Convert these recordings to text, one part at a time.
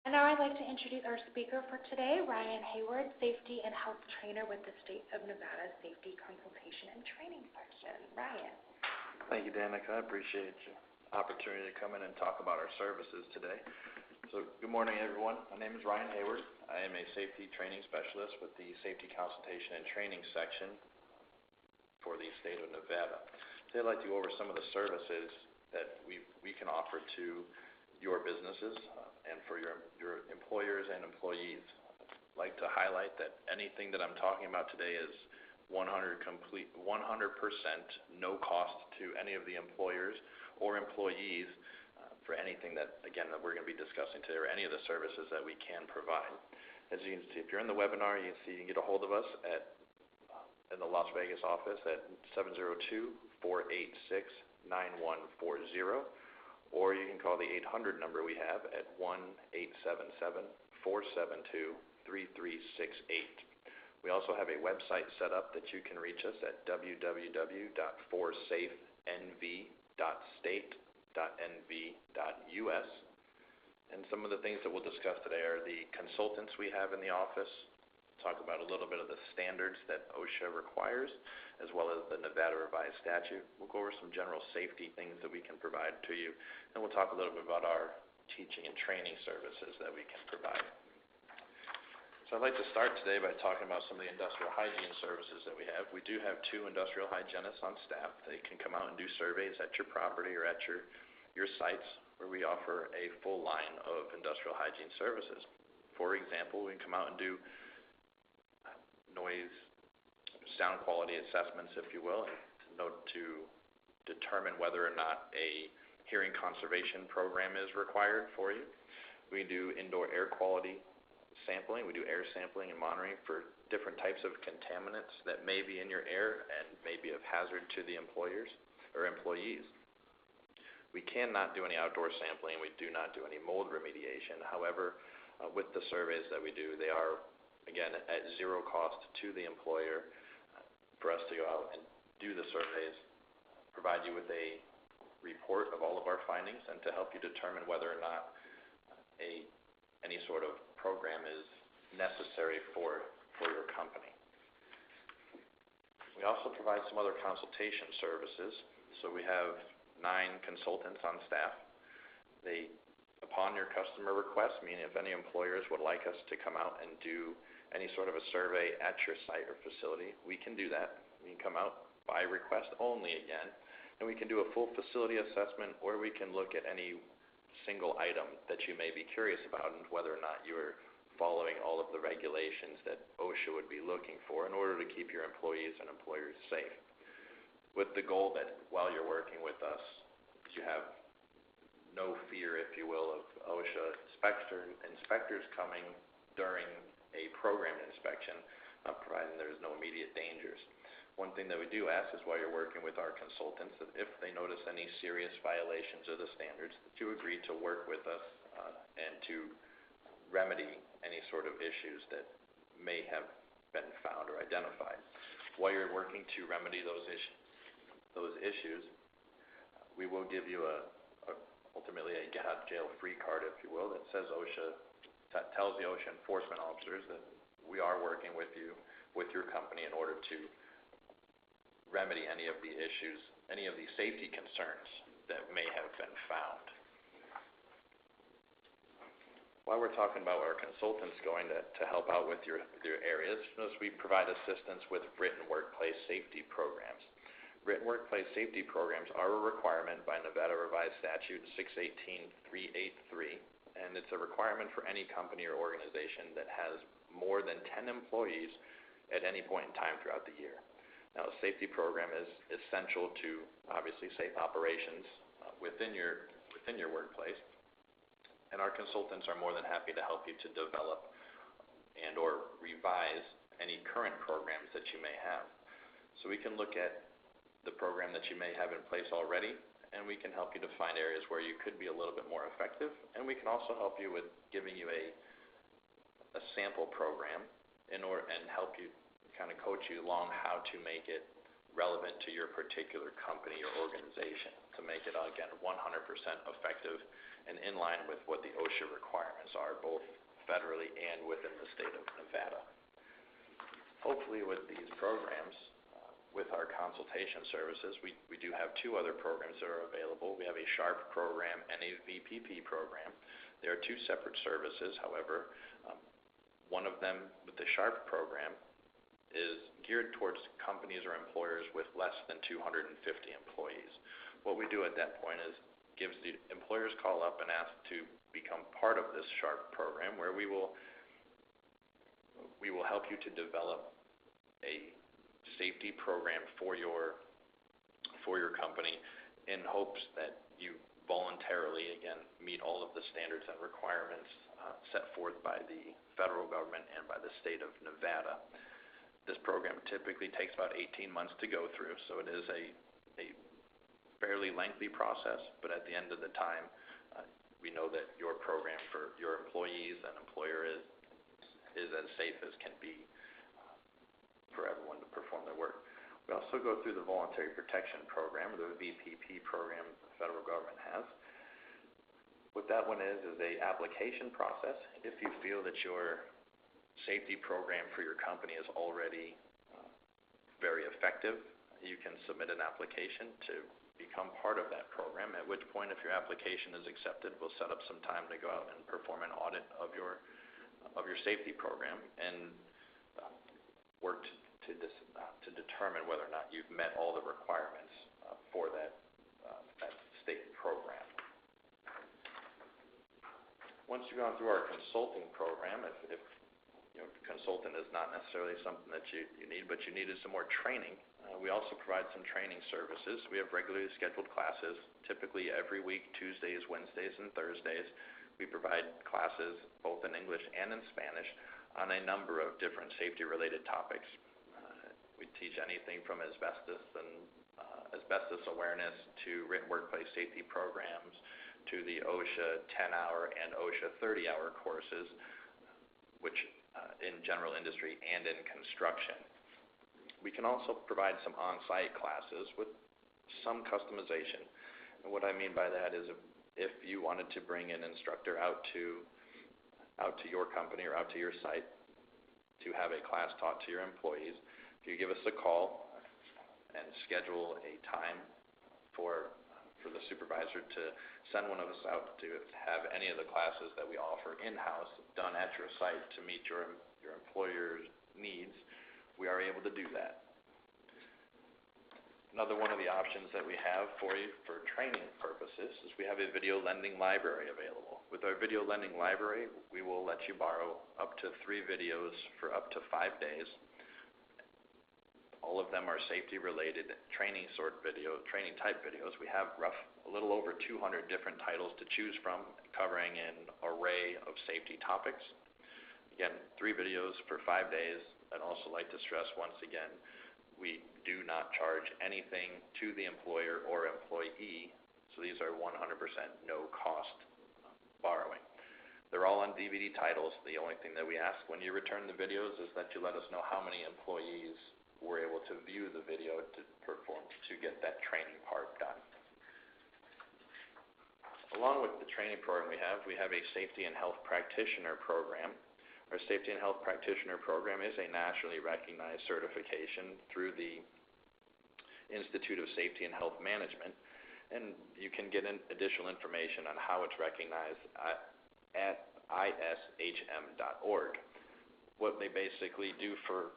And now I'd like to introduce our speaker for today, Ryan Hayward, Safety and Health Trainer with the State of Nevada Safety Consultation and Training Section. Ryan. Thank you, Danica. I appreciate the opportunity to come in and talk about our services today. So good morning, everyone. My name is Ryan Hayward. I am a safety training specialist with the Safety Consultation and Training Section for the State of Nevada. Today I'd like to go over some of the services that we can offer to your businesses and for your employers and employees. I'd like to highlight that anything that I'm talking about today is 100% no cost to any of the employers or employees for anything that we're going to be discussing today, or any of the services that we can provide. As you can see, if you're in the webinar, you can get a hold of us in the Las Vegas office at 702-486-9140, or you can call the 800 number we have at 1-877-472-3368. We also have a website set up that you can reach us at www.forsafenv.state.nv.us. And some of the things that we'll discuss today are the consultants we have in the office, talk about a little bit of the standards that OSHA requires, as well as the Nevada Revised Statute. We'll go over some general safety things that we can provide to you, and we'll talk a little bit about our teaching and training services that we can provide. So I'd like to start today by talking about some of the industrial hygiene services that we have. We do have 2 industrial hygienists on staff. They can come out and do surveys at your property or at your sites, where we offer a full line of industrial hygiene services. For example, we can come out and do noise, sound quality assessments, if you will, to determine whether or not a hearing conservation program is required for you. We do indoor air quality sampling. We do air sampling and monitoring for different types of contaminants that may be in your air and may be of hazard to the employers or employees. We cannot do any outdoor sampling. We do not do any mold remediation. However, with the surveys that we do, they are, again, at zero cost to the employer for us to go out and do the surveys, provide you with a report of all of our findings, and to help you determine whether or not any sort of program is necessary for your company. We also provide some other consultation services. So we have 9 consultants on staff. Upon your customer request, meaning if any employers would like us to come out and do any sort of a survey at your site or facility, we can do that. We can come out by request only again, and we can do a full facility assessment, or we can look at any single item that you may be curious about and whether or not you're following all of the regulations that OSHA would be looking for in order to keep your employees and employers safe, with the goal that while you're working with us, you have no fear, if you will, of OSHA inspectors coming during a program inspection, providing there's no immediate dangers. One thing that we do ask is while you're working with our consultants, that if they notice any serious violations of the standards, that you agree to work with us and to remedy any sort of issues that may have been found or identified. While you're working to remedy those issues, we will give you ultimately a get out of jail free card, if you will, that says OSHA, tells the OSHA enforcement officers that we are working with you, with your company, in order to remedy any of the issues, any of the safety concerns that may have been found. While we're talking about our consultants going to help out with your areas, notice we provide assistance with written workplace safety programs. Written workplace safety programs are a requirement by Nevada Revised Statute 618-383, and it's a requirement for any company or organization that has more than 10 employees at any point in time throughout the year. Now, a safety program is essential to, obviously, safe operations within your workplace, and our consultants are more than happy to help you to develop and or revise any current programs that you may have. So we can look at the program that you may have in place already, and we can help you to find areas where you could be a little bit more effective, and we can also help you with giving you a sample program and help you kind of coach you along how to make it relevant to your particular company or organization to make it, again, 100% effective and in line with what the OSHA requirements are, both federally and within the state of Nevada. Hopefully with these programs, with our consultation services, we do have two other programs that are available. We have a SHARP program and a VPP program. They are two separate services. However, one of them, with the SHARP program, is geared towards companies or employers with less than 250 employees. What we do at that point is gives the employers call up and ask to become part of this SHARP program, where we will help you to develop a safety program for your company in hopes that you voluntarily, again, meet all of the standards and requirements set forth by the federal government and by the state of Nevada. This program typically takes about 18 months to go through, so it is a fairly lengthy process, but at the end of the time, we know that your program for your employees and employer is as safe as can be for everyone to perform their work. We also go through the Voluntary Protection Program, or the VPP program the federal government has. What that one is a application process. If you feel that your safety program for your company is already very effective, you can submit an application to become part of that program, at which point, if your application is accepted, we'll set up some time to go out and perform an audit of your safety program and work to determine whether or not you've met all the requirements for that state program. Once you've gone through our consulting program, if consultant is not necessarily something that you need, but you needed some more training, we also provide some training services. We have regularly scheduled classes, typically every week, Tuesdays, Wednesdays, and Thursdays. We provide classes both in English and in Spanish on a number of different safety-related topics. We teach anything from asbestos awareness to written workplace safety programs to the OSHA 10-hour and OSHA 30-hour courses, which in general industry and in construction. We can also provide some on-site classes with some customization. And what I mean by that is if you wanted to bring an instructor out to your company or out to your site to have a class taught to your employees, if you give us a call and schedule a time for the supervisor to send one of us out to have any of the classes that we offer in-house done at your site to meet your employer's needs, we are able to do that. Another one of the options that we have for you for training purposes is we have a video lending library available. With our video lending library, we will let you borrow up to 3 videos for up to 5 days. All of them are safety-related training type videos. We have a little over 200 different titles to choose from, covering an array of safety topics. Again, 3 videos for 5 days. I'd also like to stress once again, we do not charge anything to the employer or employee, so these are 100% no-cost borrowing. They're all on DVD titles. The only thing that we ask when you return the videos is that you let us know how many employees were able to view the video to get that training part done. Along with the training program we have a Safety and Health Practitioner program. Our Safety and Health Practitioner program is a nationally recognized certification through the Institute of Safety and Health Management, and you can get additional information on how it's recognized at ishm.org. What they basically do for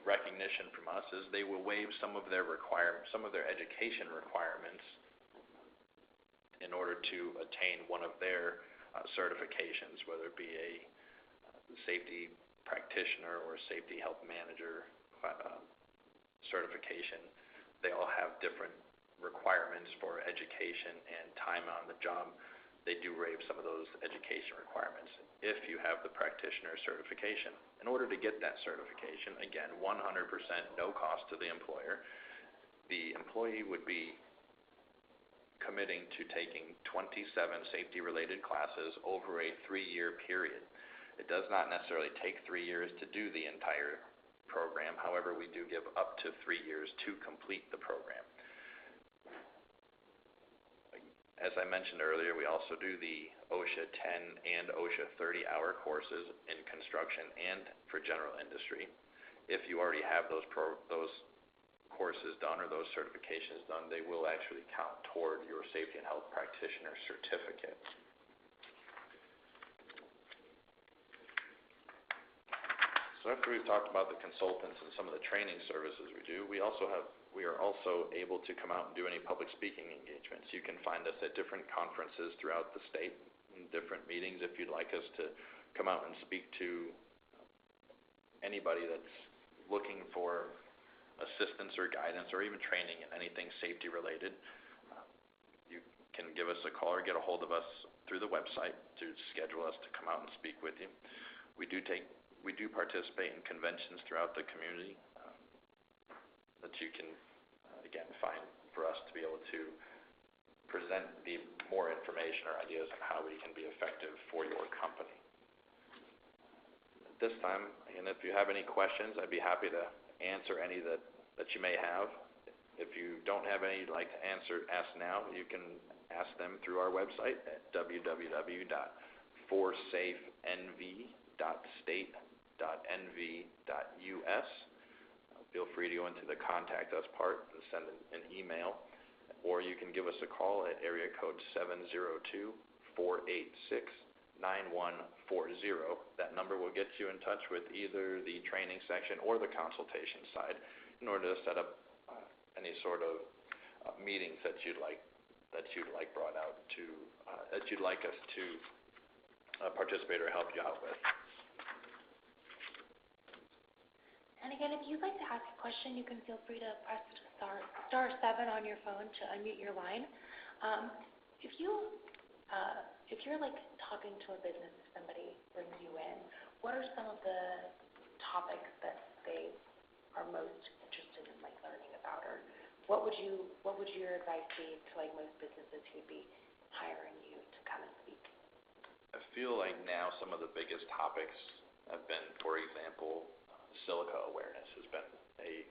recognition from us is they will waive some of their education requirements in order to attain one of their certifications, whether it be a safety practitioner or safety health manager certification. They all have different requirements for education and time on the job. They do waive some of those education requirements if you have the practitioner certification. In order to get that certification, again, 100% no cost to the employer, the employee would be committing to taking 27 safety-related classes over a 3-year period. It does not necessarily take 3 years to do the entire program. However, we do give up to 3 years to complete the program. As I mentioned earlier, we also do the OSHA 10 and OSHA 30-hour courses in construction and for general industry. If you already have those courses done or those certifications done, they will actually count toward your safety and health practitioner certificate. So after we've talked about the consultants and some of the training services we do, we are also able to come out and do any public speaking engagements. You can find us at different conferences throughout the state, in different meetings if you'd like us to come out and speak to anybody that's looking for assistance or guidance or even training in anything safety related. You can give us a call or get a hold of us through the website to schedule us to come out and speak with you. We do participate in conventions throughout the community that you can, again, find for us to be able to present the more information or ideas on how we can be effective for your company. At this time, and if you have any questions, I'd be happy to answer any that you may have. If you don't have any you'd like to ask now, you can ask them through our website at www.forsafenv.state.nv.us. Feel free to go into the contact us part and send an email, or you can give us a call at area code 702-486-9140. That number will get you in touch with either the training section or the consultation side in order to set up any sort of meetings that you'd like brought out to that you'd like us to participate or help you out with. And again, if you'd like to ask a question, you can feel free to press star 7 on your phone to unmute your line. If you're like talking to a business, if somebody brings you in, what are some of the topics that they are most interested in like learning about, or what would your advice be to like most businesses who'd be hiring you to come and speak? I feel like now some of the biggest topics have been, for example, silica awareness has been a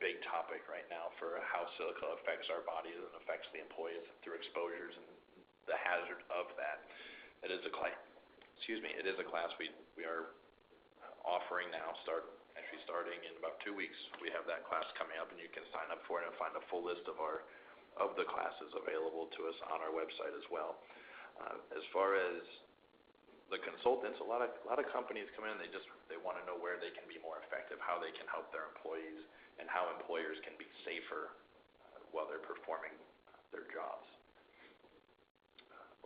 big topic right now for how silica affects our bodies and affects the employees through exposures and the hazard of that. It is a class we are offering now, starting in about 2 weeks. We have that class coming up, and you can sign up for it and find a full list of the classes available to us on our website as well. As far as the consultants, a lot of companies come in, they want to know where they can be more effective, how they can help their employees, and how employers can be safer while they're performing their jobs,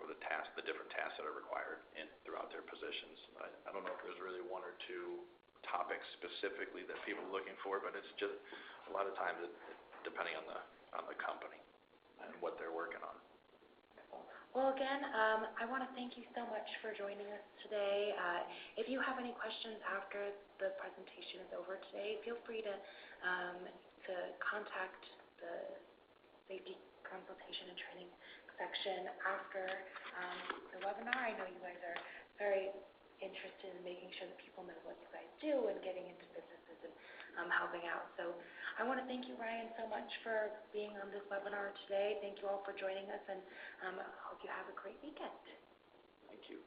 or the different tasks that are required throughout their positions. I don't know if there's really one or two topics specifically that people are looking for, but it's just a lot of times depending on the company and what they're working on. Well, again, I want to thank you so much for joining us today. If you have any questions after the presentation is over today, feel free to contact the Safety Consultation and Training section after the webinar. I know you guys are very interested in making sure that people know what you guys do and getting into businesses and helping out. So I want to thank you, Ryan, so much for being on this webinar today. Thank you all for joining us, and I hope you have a great weekend. Thank you.